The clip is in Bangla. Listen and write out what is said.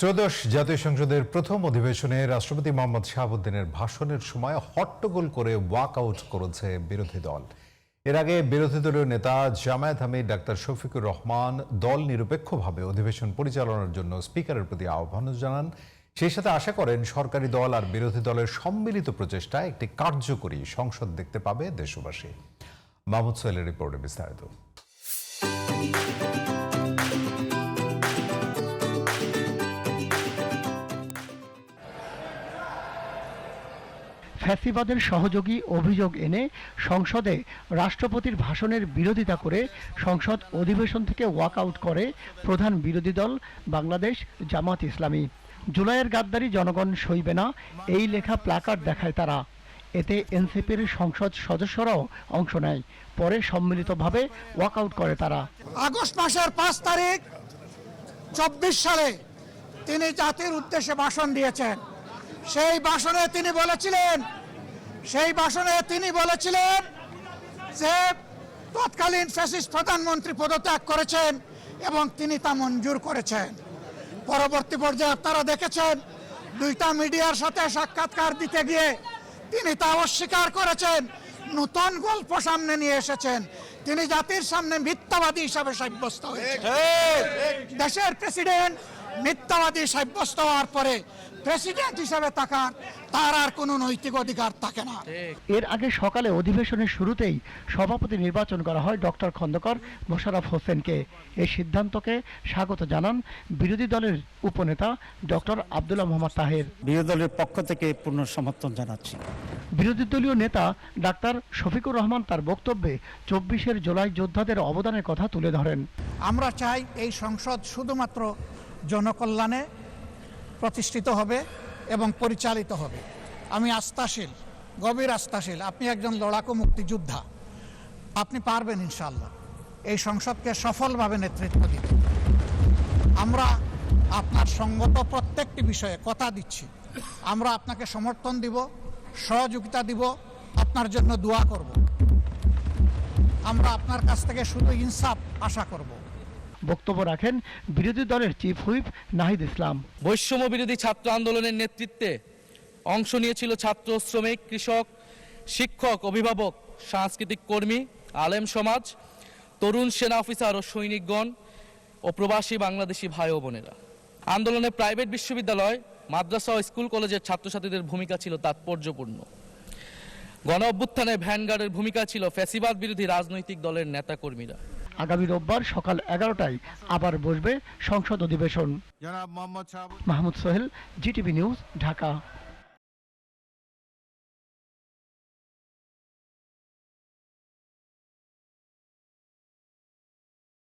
ত্রয়োদশ জাতীয় সংসদের প্রথম অধিবেশনে রাষ্ট্রপতি মোহাম্মদ শাহাবুদ্দিনের ভাষণের সময় হট্টগোল করে ওয়াকআউট করেছে বিরোধী দল। এর আগে বিরোধী দলীয় নেতা জামায়াত আমির ডাক্তার শফিকুর রহমান দল নিরপেক্ষভাবে অধিবেশন পরিচালনার জন্য স্পিকারের প্রতি আহ্বান জানান। সেই সাথে আশা করেন সরকারি দল আর বিরোধী দলের সম্মিলিত প্রচেষ্টায় একটি কার্যকরী সংসদ দেখতে পাবে দেশবাসী। মাহমুদ সোহেলের রিপোর্টে বিস্তারিত। ফ্যাসিবাদের সহযোগী অভিযোগ এনে সংসদে রাষ্ট্রপতির ভাষণের বিরোধিতা করে সংসদ অধিবেশন থেকে ওয়াকআউট করে প্রধান বিরোধী দল বাংলাদেশ জামাত ইসলামী। জুলাইয়ের গাদ্দারি জনগণ সইবে না, এই লেখা প্ল্যাকার্ড দেখায় তারা। এতে এনসিপির সংসদ সদস্যরাও অংশ নেয়। পরে সম্মিলিতভাবে ওয়াকআউট করে তারা। আগস্ট মাসের 5 তারিখ 24 সালে তিনি জাতির উদ্দেশ্যে ভাষণ দিয়েছেন। সেই ভাষণে তিনি বলেছিলেন যে তৎকালীন ফ্যাসিস্ট প্রধানমন্ত্রী পদত্যাগ করেছেন এবং তিনি তা মঞ্জুর করেছেন। পরবর্তী পর্যায়ে আপনারা দেখেছেন দুইটা মিডিয়ার সাথে সাক্ষাৎকার দিতে গিয়ে তিনি তা অস্বীকার করেছেন, নতুন গল্প সামনে নিয়ে এসেছেন। তিনি জাতির সামনে মিথ্যাবাদী হিসাবে সাব্যস্ত হয়েছেন। দেশের প্রেসিডেন্ট মিথ্যাবাদী সাব্যস্ত হওয়ার পরে প্রেসিডেন্ট হিসাবে তার আর কোনো নৈতিক অধিকার থাকে না। এর আগে সকালে অধিবেশনের শুরুতেই সভাপতি নির্বাচন করা হয় ডক্টর খন্দকার মোশাররফ হোসেনকে। এই সিদ্ধান্তকে স্বাগত জানান বিরোধী দলের উপনেতা ডক্টর আব্দুল্লাহ মোহাম্মদ তাহের। বিরোধী দলের পক্ষ থেকে পূর্ণ সমর্থন জানাচ্ছি। বিরোধী দলীয় নেতা ডাক্তার শফিকুর রহমান তার বক্তব্যে 24 জুলাই যোদ্ধাদের অবদানের কথা তুলে ধরেন। আমরা চাই এই সংসদ শুধুমাত্র জনকল্যাণে প্রতিষ্ঠিত হবে এবং পরিচালিত হবে। আমি আস্থাশীল, গভীর আস্থাশীল। আপনি একজন লড়াকু মুক্তিযোদ্ধা, আপনি পারবেন ইনশাআল্লাহ এই সংসদকে সফলভাবে নেতৃত্ব দিতে। আমরা আপনার সঙ্গত প্রত্যেকটি বিষয়ে কথা দিচ্ছি, আমরা আপনাকে সমর্থন দিব, সহযোগিতা দিব, আপনার জন্য দোয়া করব। আমরা আপনার কাছ থেকে শুধু ইনসাফ আশা করব। বক্তব্য রাখেন বিরোধী দলের চিফ হুইপ নাহিদ ইসলাম। বৈষম্য বিরোধী ছাত্র আন্দোলনের নেতৃত্বে অংশ নিয়েছিল ছাত্র, শ্রমিক, কৃষক, শিক্ষক, অভিভাবক, সাংস্কৃতিক কর্মী, আলেম সমাজ, তরুণ সেনা অফিসার ও সৈনিকগণ ও প্রবাসী বাংলাদেশি ভাই ও বোনেরা। আন্দোলনে প্রাইভেট বিশ্ববিদ্যালয়, মাদ্রাসা ও স্কুল কলেজের ছাত্রছাত্রীদের ভূমিকা ছিল তাৎপর্যপূর্ণ। গণ অভ্যুত্থানে ভ্যানগার্ডের ভূমিকা ছিল ফ্যাসিবাদ বিরোধী রাজনৈতিক দলের নেতাকর্মীরা। আগামী রোববার সকাল 11টায় আবার বসবে সংসদ অধিবেশন। Mahmud Sohel, GTV news, Dhaka.